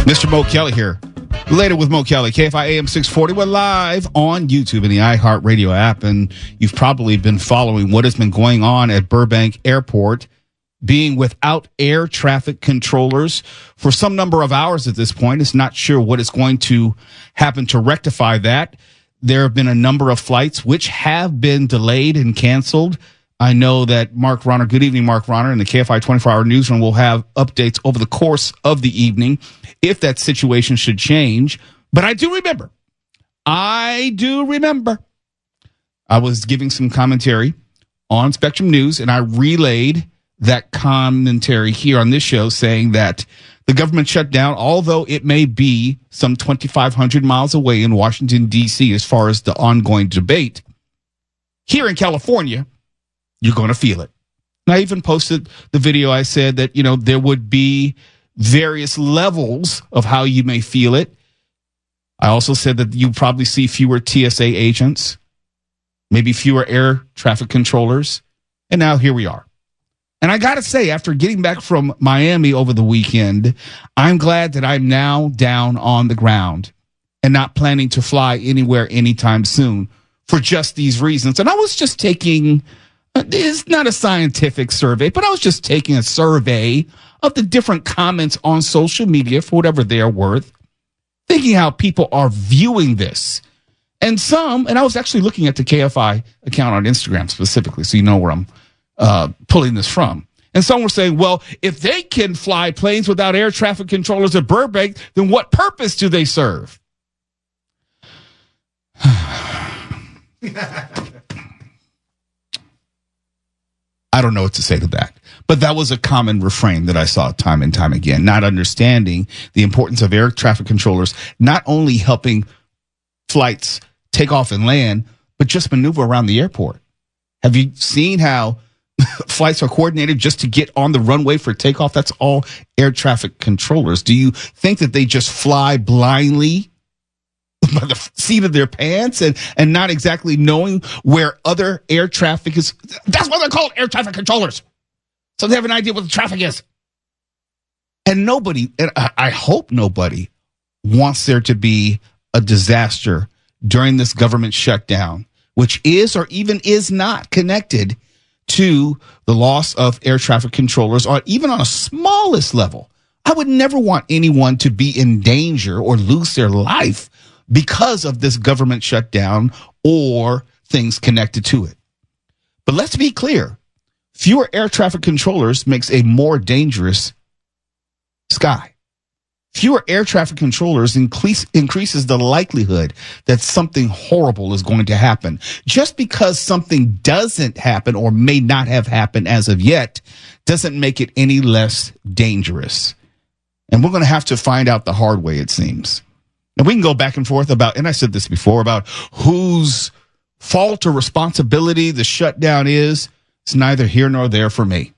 Mr. Mo Kelly here. Later with Mo Kelly, KFI AM 640. We're live on YouTube and the iHeartRadio app, and you've probably been following what has been going on at Burbank Airport, being without air traffic controllers for some number of hours at this point. It's not sure what is going to happen to rectify that. There have been a number of flights which have been delayed and canceled. I know that Mark Ronner, good evening, Mark Ronner, and the KFI 24-hour newsroom will have updates over the course of the evening if that situation should change. But I do remember, I was giving some commentary on Spectrum News, and I relayed that commentary here on this show saying that the government shutdown, although it may be some 2,500 miles away in Washington, D.C., as far as the ongoing debate, here in California, you're going to feel it. And I even posted the video. I said that, there would be various levels of how you may feel it. I also said that you probably see fewer TSA agents, maybe fewer air traffic controllers. And now here we are. And I got to say, after getting back from Miami over the weekend, I'm glad that I'm now down on the ground and not planning to fly anywhere anytime soon for just these reasons. And I was just taking, it's not a scientific survey, but I was just taking a survey of the different comments on social media for whatever they're worth, thinking how people are viewing this. And I was actually looking at the KFI account on Instagram specifically, so you know where I'm pulling this from. And some were saying, well, if they can fly planes without air traffic controllers at Burbank, then what purpose do they serve? I don't know what to say to that. But that was a common refrain that I saw time and time again, not understanding the importance of air traffic controllers, not only helping flights take off and land, but just maneuver around the airport. Have you seen how flights are coordinated just to get on the runway for takeoff? That's all air traffic controllers. Do you think that they just fly blindly by the seat of their pants and not exactly knowing where other air traffic is? That's why they're called air traffic controllers. So they have an idea what the traffic is. And nobody, and I hope nobody, wants there to be a disaster during this government shutdown, which is or even is not connected to the loss of air traffic controllers, or even on a smallest level. I would never want anyone to be in danger or lose their life because of this government shutdown or things connected to it. But let's be clear. Fewer air traffic controllers makes a more dangerous sky. Fewer air traffic controllers increases the likelihood that something horrible is going to happen. Just because something doesn't happen or may not have happened as of yet doesn't make it any less dangerous. And we're going to have to find out the hard way, it seems. And we can go back and forth about, and I said this before, about whose fault or responsibility the shutdown is. It's neither here nor there for me.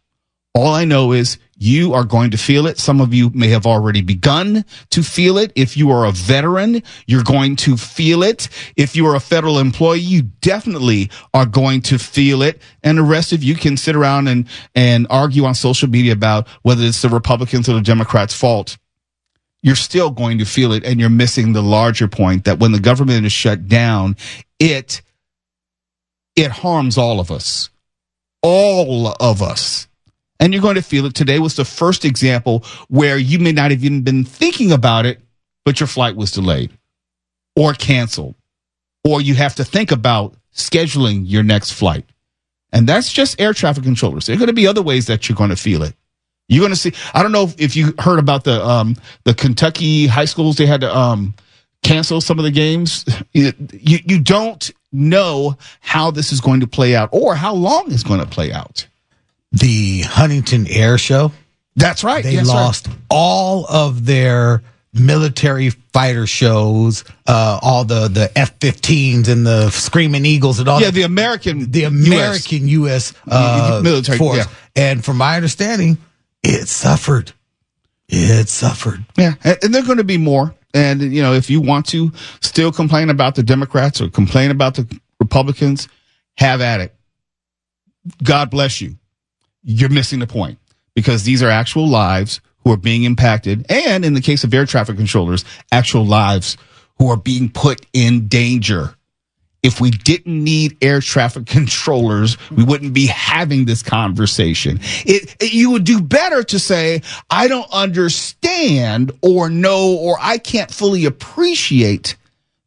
All I know is you are going to feel it. Some of you may have already begun to feel it. If you are a veteran, you're going to feel it. If you are a federal employee, you definitely are going to feel it. And the rest of you can sit around and argue on social media about whether it's the Republicans or the Democrats' fault. You're still going to feel it, and you're missing the larger point that when the government is shut down, it harms all of us. All of us. And you're going to feel it. Today was the first example where you may not have even been thinking about it, but your flight was delayed or canceled, or you have to think about scheduling your next flight. And that's just air traffic controllers. There are going to be other ways that you're going to feel it. You're going to see, I don't know if you heard about the Kentucky high schools. They had to cancel some of the games. You don't know how this is going to play out or how long it's going to play out. The Huntington Air Show. That's right. They lost all of their military fighter shows, all the F-15s and the Screaming Eagles and all. Yeah, the American U.S. military force. Yeah. And from my understanding, it suffered. Yeah, and there are going to be more. And, if you want to still complain about the Democrats or complain about the Republicans, have at it. God bless you. You're missing the point, because these are actual lives who are being impacted, and in the case of air traffic controllers, actual lives who are being put in danger. If we didn't need air traffic controllers, we wouldn't be having this conversation. You would do better to say, I don't understand or know, or I can't fully appreciate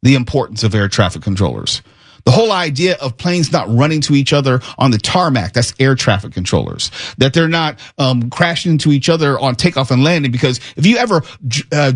the importance of air traffic controllers. The whole idea of planes not running to each other on the tarmac, that's air traffic controllers. That they're not crashing into each other on takeoff and landing, because if you ever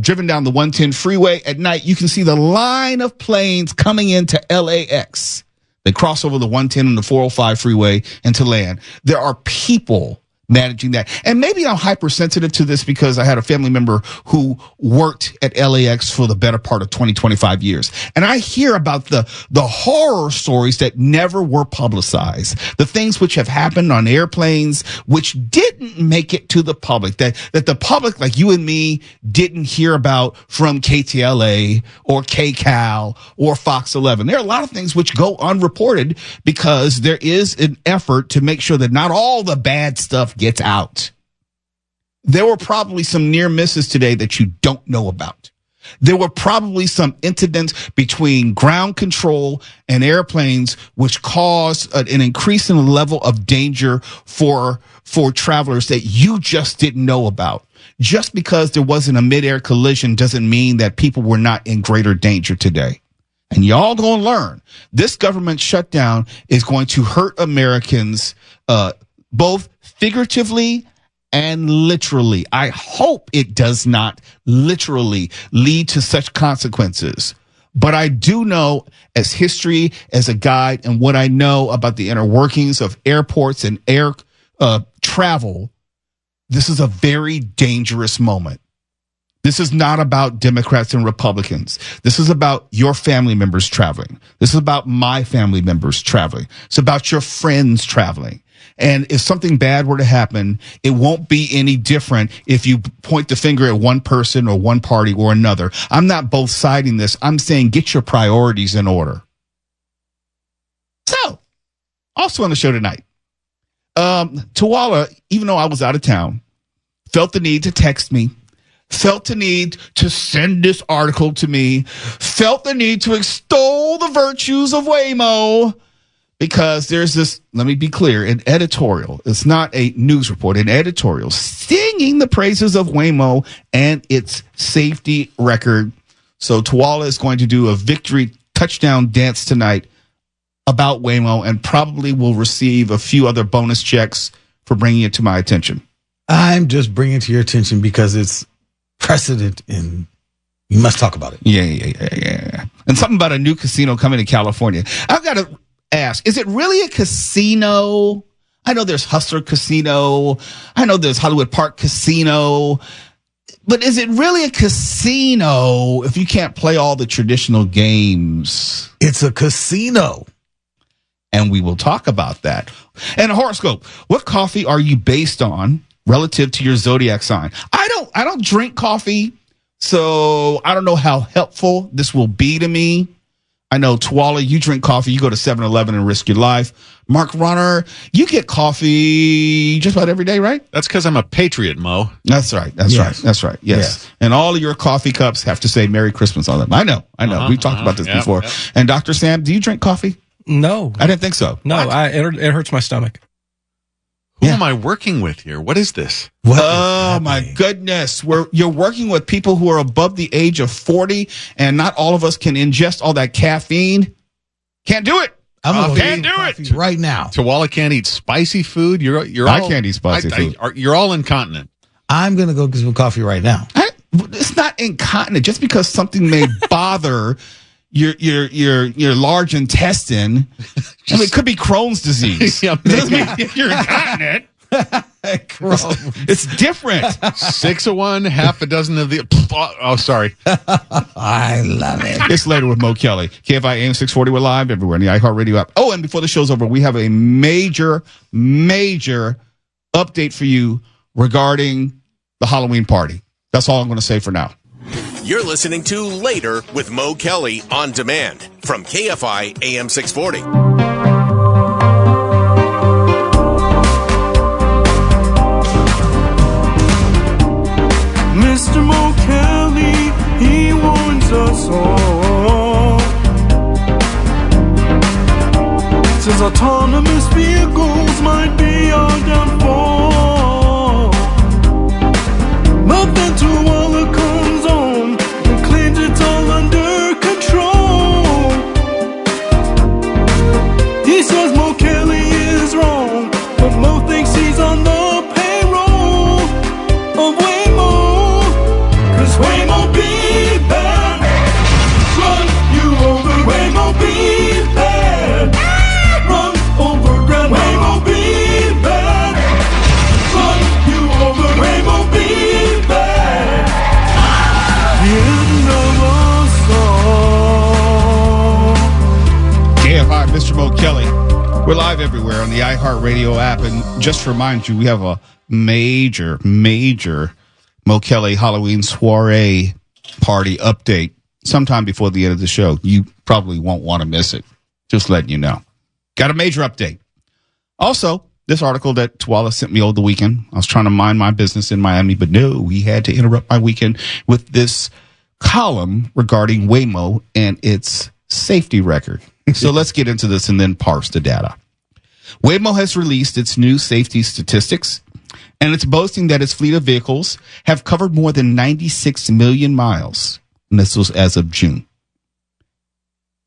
driven down the 110 freeway at night, you can see the line of planes coming into LAX. They cross over the 110 and the 405 freeway and to land. There are people managing that. And maybe I'm hypersensitive to this because I had a family member who worked at LAX for the better part of 25 years. And I hear about the horror stories that never were publicized, the things which have happened on airplanes which didn't make it to the public, that the public like you and me didn't hear about from KTLA or KCAL or Fox 11. There are a lot of things which go unreported because there is an effort to make sure that not all the bad stuff gets out. There were probably some near misses today that you don't know about. There were probably some incidents between ground control and airplanes which caused an increase in the level of danger for travelers that you just didn't know about. Just because there wasn't a midair collision doesn't mean that people were not in greater danger today. And y'all gonna learn this government shutdown is going to hurt Americans, both figuratively and literally. I hope it does not literally lead to such consequences. But I do know, as history, as a guide, and what I know about the inner workings of airports and air travel, this is a very dangerous moment. This is not about Democrats and Republicans. This is about your family members traveling. This is about my family members traveling. It's about your friends traveling. And if something bad were to happen, it won't be any different if you point the finger at one person or one party or another. I'm not both siding this. I'm saying get your priorities in order. So, also on the show tonight, Tawala, even though I was out of town, felt the need to text me, felt the need to send this article to me, felt the need to extol the virtues of Waymo. Because there's this, let me be clear, an editorial. It's not a news report, an editorial singing the praises of Waymo and its safety record. So Tawala is going to do a victory touchdown dance tonight about Waymo and probably will receive a few other bonus checks for bringing it to my attention. I'm just bringing it to your attention because it's precedent and you must talk about it. Yeah. And something about a new casino coming to California. I've got to ask, is it really a casino? I know there's Hustler Casino. I know there's Hollywood Park Casino. But is it really a casino if you can't play all the traditional games? It's a casino. And we will talk about that. And a horoscope. What coffee are you based on relative to your zodiac sign? I don't drink coffee, so I don't know how helpful this will be to me. I know, Tawala, you drink coffee. You go to 7-Eleven and risk your life. Mark Runner, you get coffee just about every day, right? That's because I'm a patriot, Mo. That's right. That's right. Yes. And all of your coffee cups have to say Merry Christmas on them. I know. We've talked about this before. Yep. And Dr. Sam, do you drink coffee? No. I didn't think so. No, it hurts my stomach. Who am I working with here? What is this? Oh, my goodness. You're working with people who are above the age of 40, and not all of us can ingest all that caffeine. Can't do it. Can't do it right now. Tawala can't eat spicy food. I can't eat spicy food. You're all incontinent. I'm going to go get some coffee right now. It's not incontinent. Just because something may bother your large intestine. I mean, it could be Crohn's disease. Yeah, doesn't mean you're incontinent. It's different. 6 of one, half a dozen of the. Oh, sorry. I love it. It's later with Mo Kelly. KFI AM 640. We're live everywhere in the iHeartRadio app. Oh, and before the show's over, we have a major update for you regarding the Halloween party. That's all I'm going to say for now. You're listening to Later with Mo Kelly on demand from KFI AM 640. Autonomous vehicles might be our downfall. But then Tuwala comes on and claims it's all under control. He says Mo Kelly is wrong, but Mo thinks he's on the payroll of Waymo. 'Cause Waymo be bad, run you over. Waymo be bad, run over Grand. Waymo be bad, run you over. Waymo be bad, the end of us all. KFI, Mr. Mo Kelly. We're live everywhere on the iHeartRadio app. And just to remind you, we have a major Mo Kelly Halloween soiree party update sometime before the end of the show. You probably won't want to miss it. Just letting you know. Got a major update. Also, this article that Tuwala sent me over the weekend. I was trying to mind my business in Miami, but no, he had to interrupt my weekend with this column regarding Waymo and its safety record. So let's get into this and then parse the data. Waymo has released its new safety statistics, and it's boasting that its fleet of vehicles have covered more than 96 million miles. And this was as of June.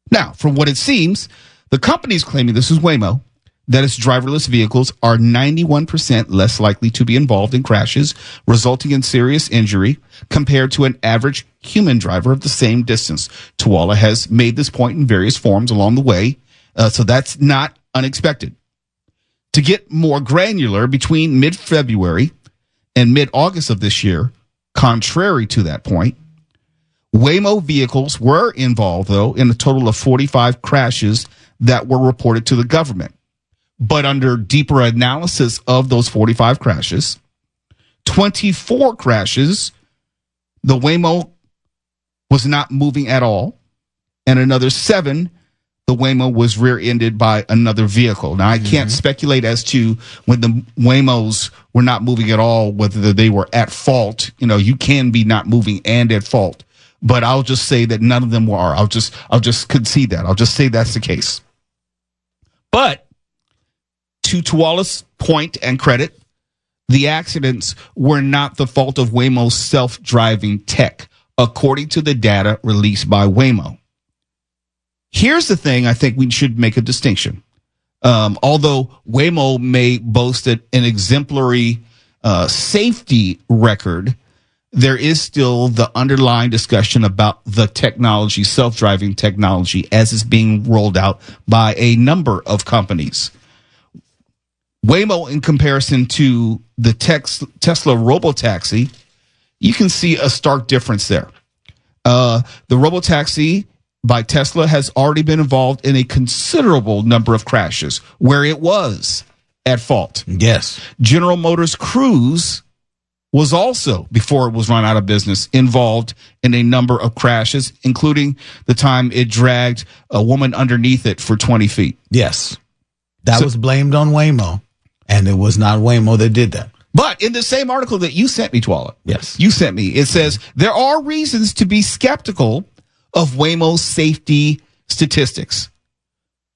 Now, from what it seems, the company is claiming, this is Waymo, that its driverless vehicles are 91% less likely to be involved in crashes, resulting in serious injury compared to an average human driver of the same distance. Tuwala has made this point in various forms along the way, so that's not unexpected. To get more granular, between mid-February and mid-August of this year, contrary to that point, Waymo vehicles were involved, though, in a total of 45 crashes that were reported to the government. But under deeper analysis of those 45 crashes, 24 crashes, the Waymo was not moving at all, and another 7, the Waymo was rear-ended by another vehicle. Now, I can't speculate as to when the Waymos were not moving at all, whether they were at fault. You know, you can be not moving and at fault. But I'll just say that none of them were. I'll just concede that. I'll just say that's the case. But to Tuwala's point and credit, the accidents were not the fault of Waymo's self-driving tech, according to the data released by Waymo. Here's the thing, I think we should make a distinction. Although Waymo may boast an exemplary safety record, there is still the underlying discussion about the technology, self-driving technology, as it's being rolled out by a number of companies. Waymo, in comparison to the Tesla robotaxi, you can see a stark difference there. The robotaxi by Tesla has already been involved in a considerable number of crashes where it was at fault. Yes. General Motors Cruise was also, before it was run out of business, involved in a number of crashes, including the time it dragged a woman underneath it for 20 feet. Yes. That was blamed on Waymo, and it was not Waymo that did that. But in the same article that you sent me, Tuwala, Yes. you sent me, it says there are reasons to be skeptical of Waymo's safety statistics.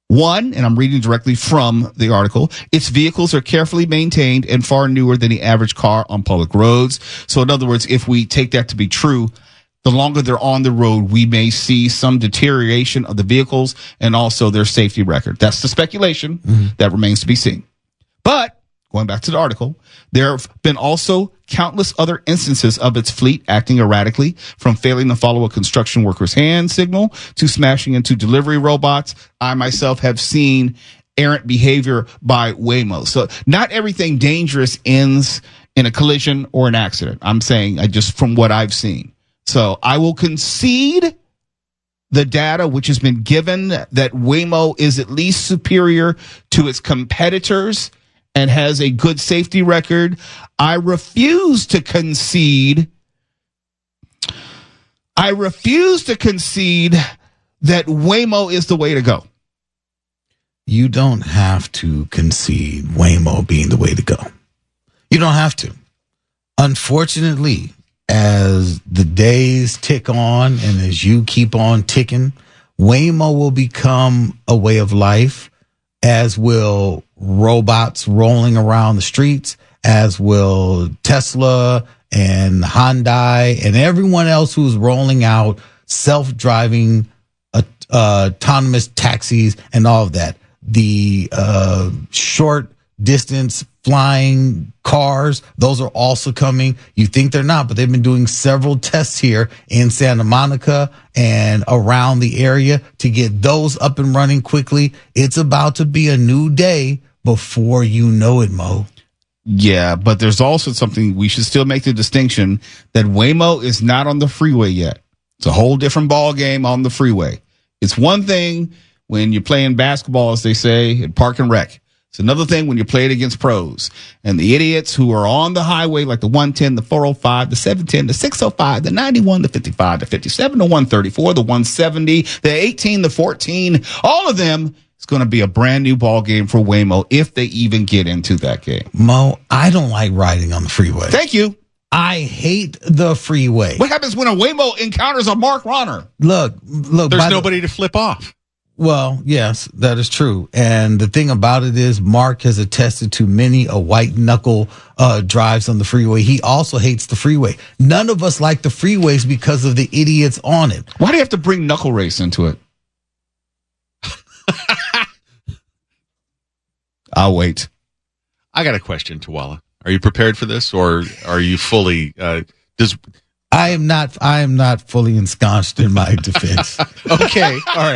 One, and I'm reading directly from the article, its vehicles are carefully maintained and far newer than the average car on public roads. So in other words, if we take that to be true, the longer they're on the road, we may see some deterioration of the vehicles and also their safety record. That's the speculation that remains to be seen. But going back to the article, there have been also countless other instances of its fleet acting erratically, from failing to follow a construction worker's hand signal to smashing into delivery robots. I myself have seen errant behavior by Waymo. So not everything dangerous ends in a collision or an accident. I'm saying just from what I've seen. So I will concede the data which has been given that Waymo is at least superior to its competitors and has a good safety record. I refuse to concede that Waymo is the way to go. You don't have to concede Waymo being the way to go. You don't have to. Unfortunately, as the days tick on and as you keep on ticking, Waymo will become a way of life, as will robots rolling around the streets, as will Tesla and Hyundai and everyone else who's rolling out self-driving autonomous taxis and all of that. The short distance flying cars, those are also coming. You think they're not, but they've been doing several tests here in Santa Monica and around the area to get those up and running quickly. It's about to be a new day before you know it, Mo. Yeah, but there's also something we should still make the distinction that Waymo is not on the freeway yet. It's a whole different ball game on the freeway. It's one thing when you're playing basketball, as they say, at Park and Rec. It's another thing when you play it against pros. And the idiots who are on the highway, like the 110, the 405, the 710, the 605, the 91, the 55, the 57, the 134, the 170, the 18, the 14, all of them. It's going to be a brand new ball game for Waymo if they even get into that game. Mo, I don't like riding on the freeway. Thank you. I hate the freeway. What happens when a Waymo encounters a Mark Ronner? Look. There's nobody to flip off. Well, yes, that is true. And the thing about it is Mark has attested to many a white knuckle drives on the freeway. He also hates the freeway. None of us like the freeways because of the idiots on it. Why do you have to bring knuckle race into it? I'll wait. I got a question, Tawala. Are you prepared for this, or are you fully? I am not fully ensconced in my defense. Okay, all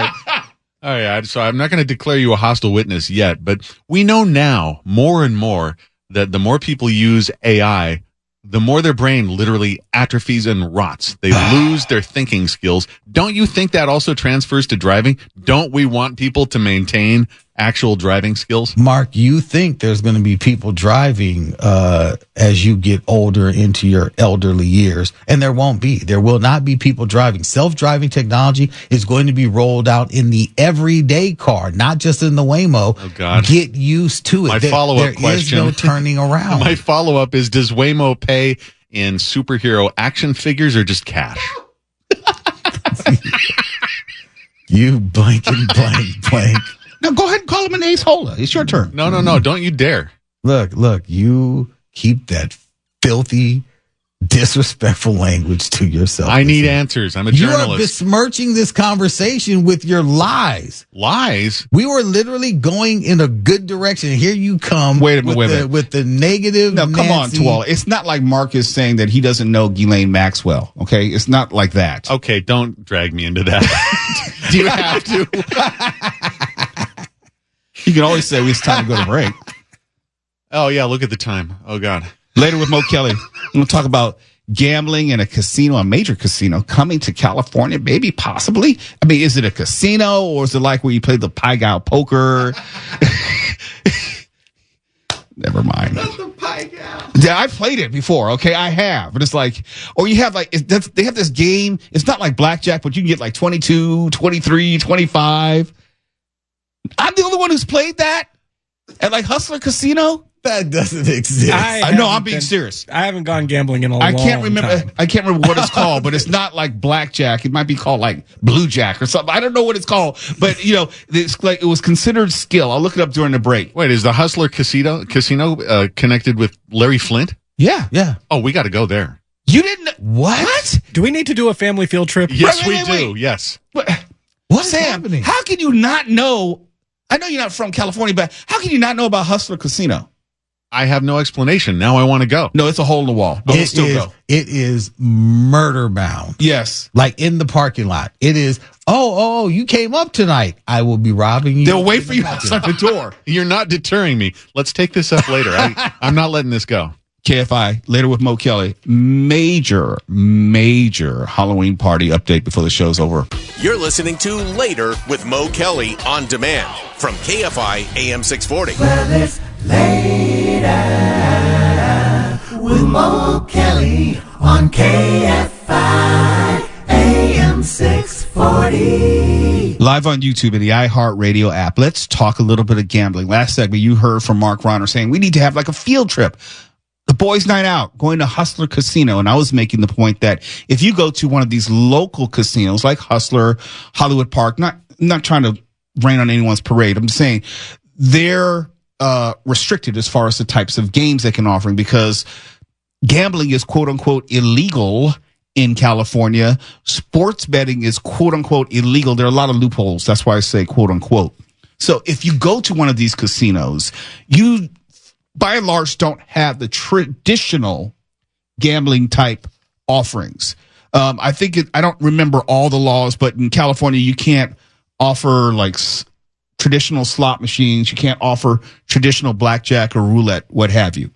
right. So I'm not going to declare you a hostile witness yet, but we know now more and more that the more people use AI, the more their brain literally atrophies and rots. They lose their thinking skills. Don't you think that also transfers to driving? Don't we want people to maintain actual driving skills? Mark, you think there's going to be people driving as you get older into your elderly years, and there won't be. There will not be people driving. Self-driving technology is going to be rolled out in the everyday car, not just in the Waymo. Oh, God. Get used to it. My follow-up question. There is no turning around. My follow-up is, does Waymo pay in superhero action figures or just cash? You blank and blank. Now go ahead and call him an ace-holer. It's your turn. No. Don't you dare. Look, you keep that filthy, disrespectful language to yourself. I need answers. I'm a You journalist. are besmirching this conversation with your lies. Lies? We were literally going in a good direction. Here you come Wait a minute. with the negative. No, come on, Nancy. Tuwala. It's not like Mark is saying that he doesn't know Ghislaine Maxwell, okay? It's not like that. Okay, don't drag me into that. Do you have to? You can always say it's time to go to break. Oh, yeah, look at the time. Oh, God. Later with Mo Kelly, we'll talk about gambling in a casino, a major casino, coming to California, maybe, possibly. I mean, is it a casino or is it like where you play the Pai Gow poker? Never mind. Yeah, I played it before. Okay, I have. But it's like, or you have like, they have this game. It's not like blackjack, but you can get like 22, 23, 25. I'm the only one who's played that at like Hustler Casino. That doesn't exist. No, I'm being serious. I haven't gone gambling in a long time. I can't remember what it's called, but it's not like blackjack. It might be called like blue jack or something. I don't know what it's called, but it's like it was considered skill. I'll look it up during the break. Wait, is the Hustler Casino connected with Larry Flint? Yeah. Oh, we got to go there. You didn't. What? Do we need to do a family field trip? Yes, Wait. we do. Yes. What's Sam, happening? how can you not know? I know you're not from California, but how can you not know about Hustler Casino? I have no explanation. Now I want to go. No, it's a hole in the wall. But we'll still go. It is murder bound. Yes. Like in the parking lot. It is, oh, you came up tonight. I will be robbing you. They'll wait for you outside the door. You're not deterring me. Let's take this up later. I'm not letting this go. KFI, later with Mo Kelly. Major Halloween party update before the show's over. You're listening to Later with Mo Kelly on demand from KFI AM 640. Well, it's later with Mo Kelly on KFI AM 640. Live on YouTube and the iHeartRadio app. Let's talk a little bit of gambling. Last segment, you heard from Mark Ronner saying we need to have like a field trip. The boys' night out, going to Hustler Casino. And I was making the point that if you go to one of these local casinos like Hustler, Hollywood Park, not trying to rain on anyone's parade. I'm just saying they're restricted as far as the types of games they can offer because gambling is quote unquote illegal in California. Sports betting is quote unquote illegal. There are a lot of loopholes. That's why I say quote unquote. So if you go to one of these casinos, you by and large don't have the traditional gambling type offerings. I don't remember all the laws, but in California, you can't offer like traditional slot machines. You can't offer traditional blackjack or roulette, what have you.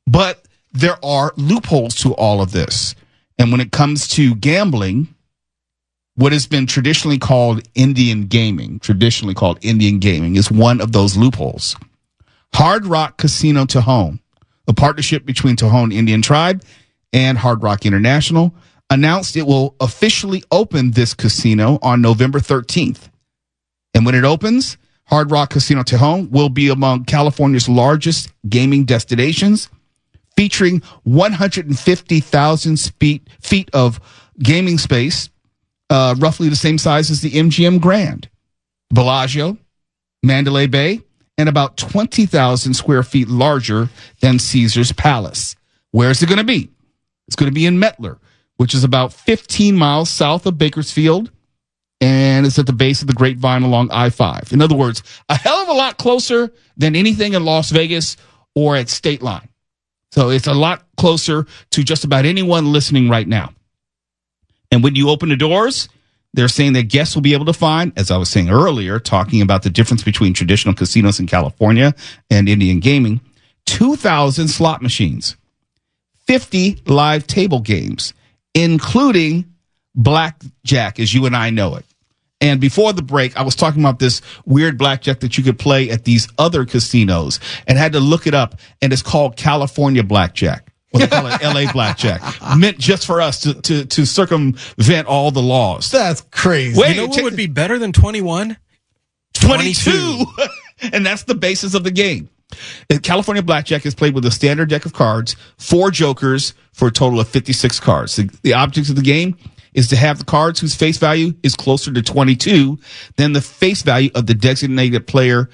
But there are loopholes to all of this. And when it comes to gambling, what has been traditionally called Indian gaming is one of those loopholes. Hard Rock Casino Tejon, a partnership between Tejon Indian Tribe and Hard Rock International, announced it will officially open this casino on November 13th. And when it opens, Hard Rock Casino Tejon will be among California's largest gaming destinations, featuring 150,000 feet of gaming space, roughly the same size as the MGM Grand, Bellagio, Mandalay Bay, and about 20,000 square feet larger than Caesar's Palace. Where is it going to be? It's going to be in Mettler, which is about 15 miles south of Bakersfield, and it's at the base of the Grapevine along I-5. In other words, a hell of a lot closer than anything in Las Vegas or at State Line. So it's a lot closer to just about anyone listening right now. And when you open the doors, they're saying that guests will be able to find, as I was saying earlier, talking about the difference between traditional casinos in California and Indian gaming, 2,000 slot machines, 50 live table games, including blackjack as you and I know it. And before the break, I was talking about this weird blackjack that you could play at these other casinos and had to look it up. And it's called California blackjack. Or they call it LA blackjack. Meant just for us to circumvent all the laws. That's crazy. Wait, You know what would be better than 21? 22. And that's the basis of the game. California blackjack is played with a standard deck of cards, 4 jokers for a total of 56 cards. The object of the game is to have the cards whose face value is closer to 22 than the face value of the designated player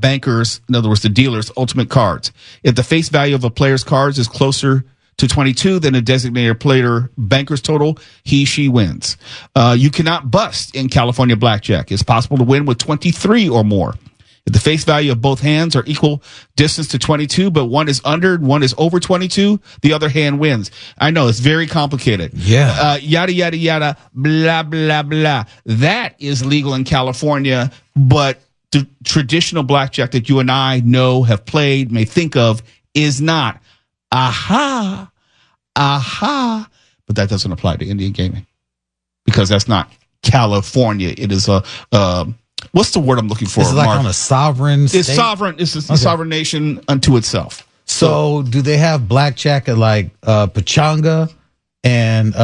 bankers, in other words, the dealer's ultimate cards. If the face value of a player's cards is closer to 22 than a designated player banker's total, she wins. You cannot bust in California blackjack. It's possible to win with 23 or more. If the face value of both hands are equal distance to 22, but one is under, one is over 22, the other hand wins. I know it's very complicated. Yeah. Yada, yada, yada, blah, blah, blah. That is legal in California, but the traditional blackjack that you and I know, have played, may think of, is not. Aha. But that doesn't apply to Indian gaming because that's not California. It is what's the word I'm looking for? It's like on a sovereign state? It's sovereign. It's a sovereign nation unto itself. So do they have blackjack at like Pachanga and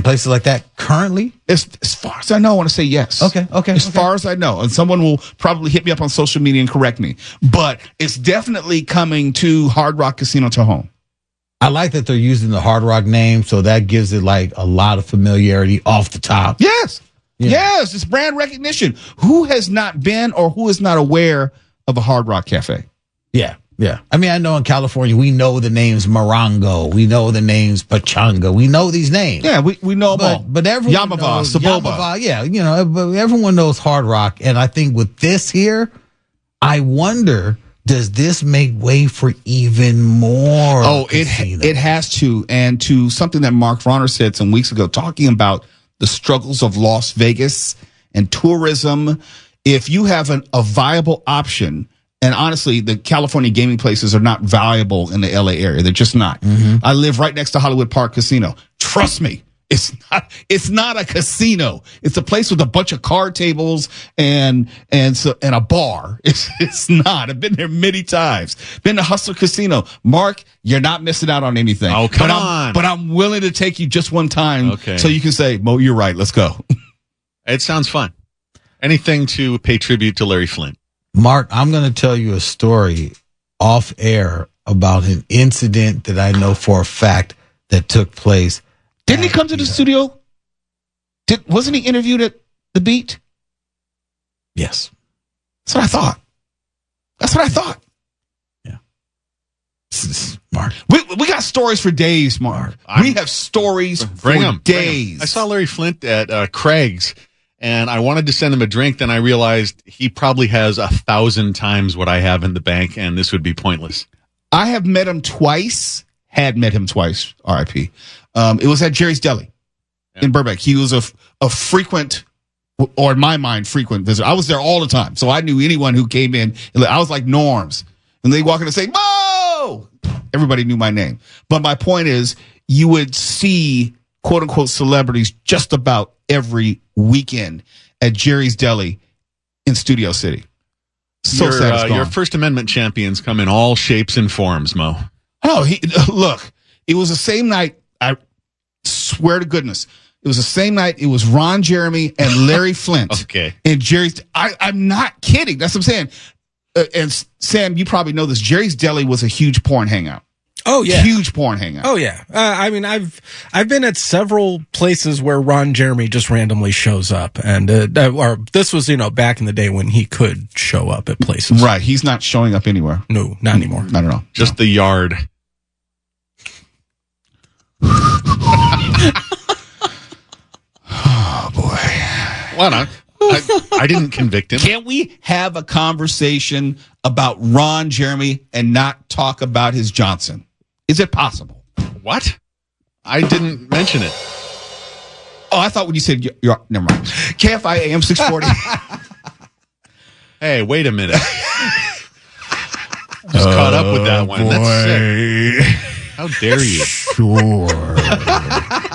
places like that currently? As far as I know, I want to say yes. Okay. As far as I know, and someone will probably hit me up on social media and correct me, but it's definitely coming to Hard Rock Casino Tejon. I like that they're using the Hard Rock name, so that gives it like a lot of familiarity off the top. Yes. Yeah. Yes, it's brand recognition. Who has not been or who is not aware of a Hard Rock Cafe? Yeah. I mean, I know in California, we know the names Morongo. We know the names Pachanga. We know these names. Yeah, we know them all. But everyone Yamava, knows Saboba. Yamava, yeah, but everyone knows Hard Rock. And I think with this here, I wonder, does this make way for even more? It has to. And to something that Mark Bronner said some weeks ago, talking about the struggles of Las Vegas and tourism. If you have a viable option, and honestly, the California gaming places are not viable in the LA area. They're just not. Mm-hmm. I live right next to Hollywood Park Casino. Trust me, it's not a casino. It's a place with a bunch of card tables and a bar. It's not. I've been there many times. Been to Hustler Casino. Mark, you're not missing out on anything. Oh, come on. But I'm willing to take you just one time. Okay. So you can say, Mo, you're right. Let's go. It sounds fun. Anything to pay tribute to Larry Flint. Mark, I'm going to tell you a story off air about an incident that I know for a fact that took place. Didn't he come to the studio? Wasn't he interviewed at The Beat? Yes. That's what I thought. That's what I thought. Mark. We got stories for days, Mark. We have stories Bring for 'em. days. I saw Larry Flint at Craig's, and I wanted to send him a drink. Then I realized he probably has 1,000 times what I have in the bank, and this would be pointless. I have met him twice. Had met him twice. R.I.P. It was at Jerry's Deli in Burbank. He was a frequent, or in my mind, frequent visitor. I was there all the time, so I knew anyone who came in. I was like Norms, and they walk in and say, "Mo!" Everybody knew my name. But my point is, you would see quote unquote celebrities just about every weekend at Jerry's Deli in Studio City. So sad it's gone. Your First Amendment champions come in all shapes and forms, Mo. Oh, look, it was the same night. I swear to goodness, it was the same night. It was Ron Jeremy and Larry Flint. Okay. And Jerry's. I'm not kidding. That's what I'm saying. And Sam, you probably know this. Jerry's Deli was a huge porn hangout. Oh yeah, huge porn hangout. Oh yeah. I mean, I've been at several places where Ron Jeremy just randomly shows up, and or this was back in the day when he could show up at places. Right. He's not showing up anywhere. No, not anymore. Not at all. Just the yard. Oh boy. Why not? I didn't convict him. Can't we have a conversation about Ron Jeremy and not talk about his Johnson? Is it possible? What? I didn't mention it. Oh, I thought when you said you're never mind. KFI AM 640. Hey, wait a minute. Just caught up with that one. That's sick. How dare you?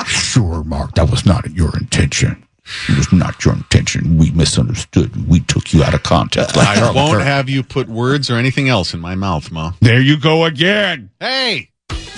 Sure, Mark. That was not your intention. It was not your intention. We misunderstood. We took you out of context. I won't have you put words or anything else in my mouth, Mo. There you go again. Hey!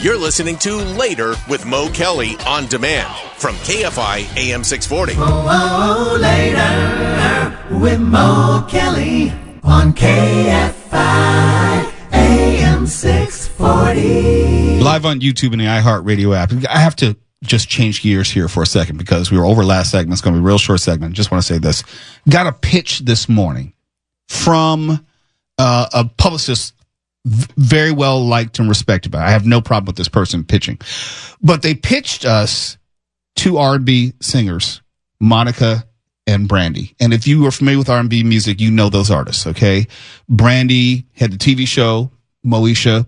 You're listening to Later with Mo Kelly on demand from KFI AM 640. Oh, later with Mo Kelly on KFI AM 640. Live on YouTube and the iHeartRadio app. I have to just change gears here for a second because we were over last segment. It's going to be a real short segment. Just want to say this. Got a pitch this morning from a publicist very well liked and respected by. I have no problem with this person pitching. But they pitched us two R&B singers, Monica and Brandy. And if you are familiar with R&B music, you know those artists, okay? Brandy had the TV show, Moesha.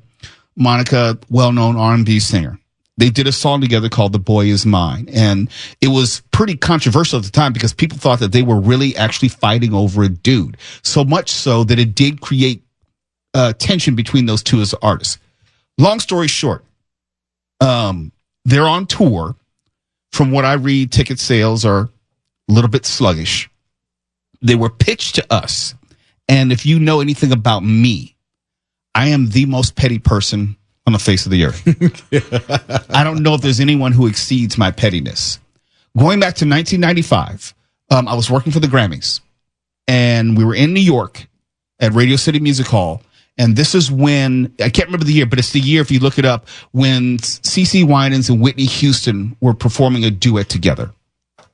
Monica, well-known R&B singer. They did a song together called The Boy Is Mine. And it was pretty controversial at the time because people thought that they were really actually fighting over a dude. So much so that it did create tension between those two as artists. Long story short, they're on tour. From what I read, ticket sales are a little bit sluggish. They were pitched to us. And if you know anything about me, I am the most petty person on the face of the earth. I don't know if there's anyone who exceeds my pettiness. Going back to 1995, I was working for the Grammys, and we were in New York at Radio City Music Hall. And this is when, I can't remember the year, but it's the year, if you look it up, when CeCe Winans and Whitney Houston were performing a duet together.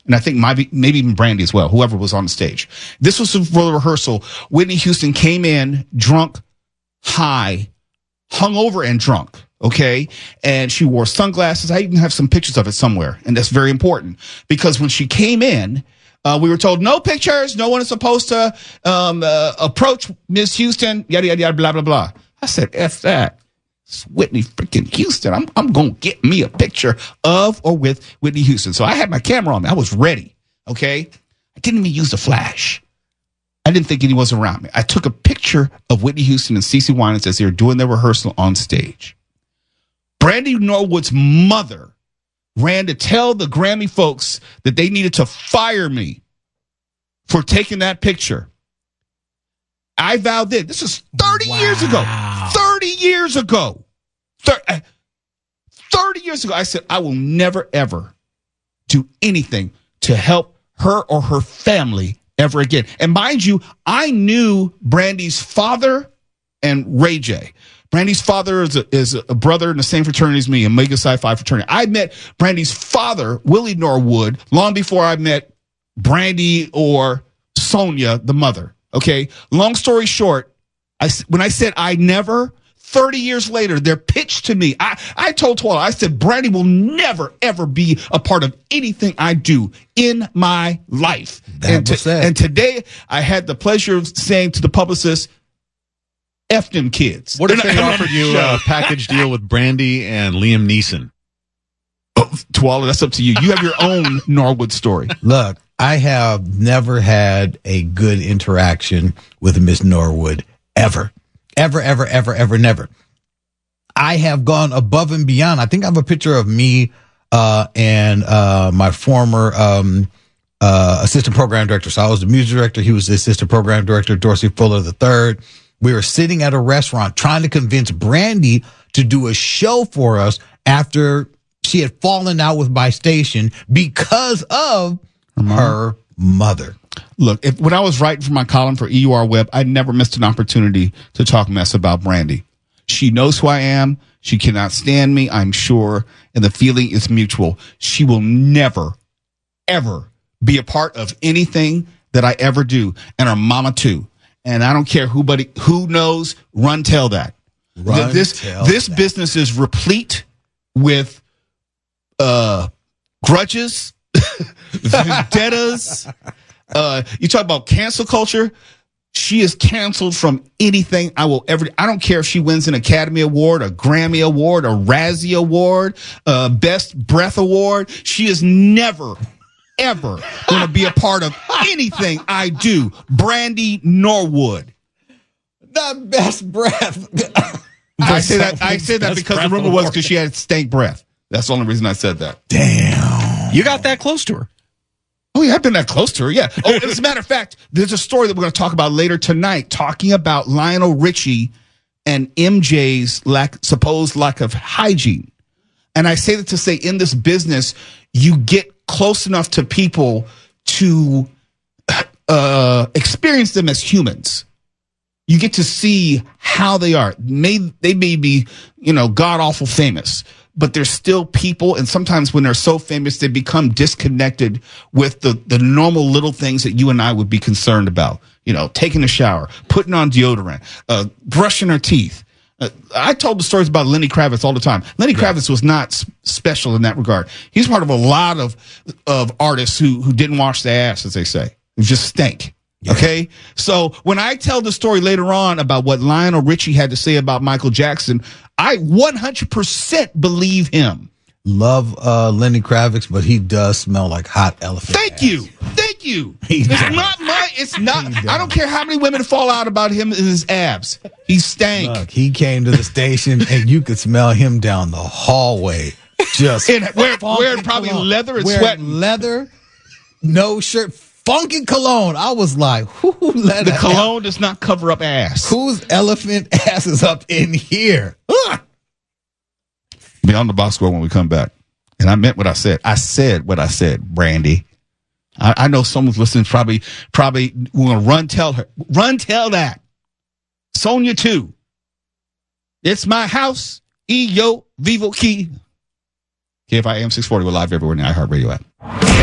And I think maybe even Brandy as well, whoever was on the stage. This was for the rehearsal. Whitney Houston came in drunk, high, hungover and drunk, okay? And she wore sunglasses. I even have some pictures of it somewhere. And that's very important because when she came in, we were told no pictures. No one is supposed to approach Miss Houston, yada, yada, yada, blah, blah, blah. I said, F that. It's Whitney freaking Houston. I'm going to get me a picture of or with Whitney Houston. So I had my camera on me. I was ready, okay? I didn't even use the flash. I didn't think anyone was around me. I took a picture of Whitney Houston and CeCe Winans as they were doing their rehearsal on stage. Brandy Norwood's mother ran to tell the Grammy folks that they needed to fire me for taking that picture. I vowed this is 30 years ago. 30 years ago. 30 years ago, I said, I will never, ever do anything to help her or her family ever again. And mind you, I knew Brandy's father and Ray J. Brandy's father is a brother in the same fraternity as me, Omega Psi Phi fraternity. I met Brandy's father, Willie Norwood, long before I met Brandy or Sonia, the mother. Okay. Long story short, When I said I never, 30 years later, they're pitched to me. I told Twala, I said, Brandy will never, ever be a part of anything I do in my life. And today, I had the pleasure of saying to the publicist, F them kids. What if they offered you a package deal with Brandy and Liam Neeson? Oh, Twala, that's up to you. You have your own Norwood story. Look, I have never had a good interaction with Miss Norwood ever. Ever, never. I have gone above and beyond. I think I have a picture of me and my former assistant program director. So I was the music director. He was the assistant program director, Dorsey Fuller III. We were sitting at a restaurant trying to convince Brandy to do a show for us after she had fallen out with my station because of her mother. Look, when I was writing for my column for EUR Web, I never missed an opportunity to talk mess about Brandy. She knows who I am. She cannot stand me, I'm sure, and the feeling is mutual. She will never, ever be a part of anything that I ever do, and her mama too. And I don't care who knows. Run tell that. This business is replete with grudges, vendettas. You talk about cancel culture. She is canceled from anything I will ever. I don't care if she wins an Academy Award, a Grammy Award, a Razzie Award, a Best Breath Award. She is never, ever going to be a part of anything I do. Brandy Norwood. The best breath. I say that because the rumor was because she had stank breath. That's the only reason I said that. Damn. You got that close to her. Oh, yeah, I've been that close to her, yeah. Oh, as a matter of fact, there's a story that we're going to talk about later tonight, talking about Lionel Richie and MJ's supposed lack of hygiene. And I say that to say, in this business, you get close enough to people to experience them as humans. You get to see how they are. They may be, god-awful famous, but they're still people. And sometimes when they're so famous, they become disconnected with the normal little things that you and I would be concerned about. Taking a shower, putting on deodorant, brushing her teeth. I told the stories about Lenny Kravitz all the time. Lenny Kravitz was not special in that regard. He's part of a lot of artists who didn't wash their ass, as they say. It just stank. Yeah. Okay. So when I tell the story later on about what Lionel Richie had to say about Michael Jackson, I 100% believe him. Love Lenny Kravitz, but he does smell like hot elephant. Thank you. It's not. I don't care how many women fall out about him and his abs. He stank. Look, he came to the station and you could smell him down the hallway. Just wearing probably leather and sweating. Leather, no shirt. Funky cologne. I was like, who let the cologne does not cover up ass? Whose elephant ass is up in here? Be on the box score when we come back. And I meant what I said. I said what I said, Brandy. I know someone's listening probably going to run tell that. Sonia too. It's my house. Yo Vivo Key. KFI AM 640. We're live everywhere in the iHeartRadio app.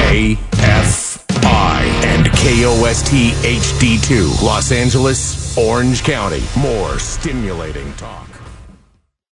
KFI and KOST HD2, Los Angeles, Orange County. More stimulating talk.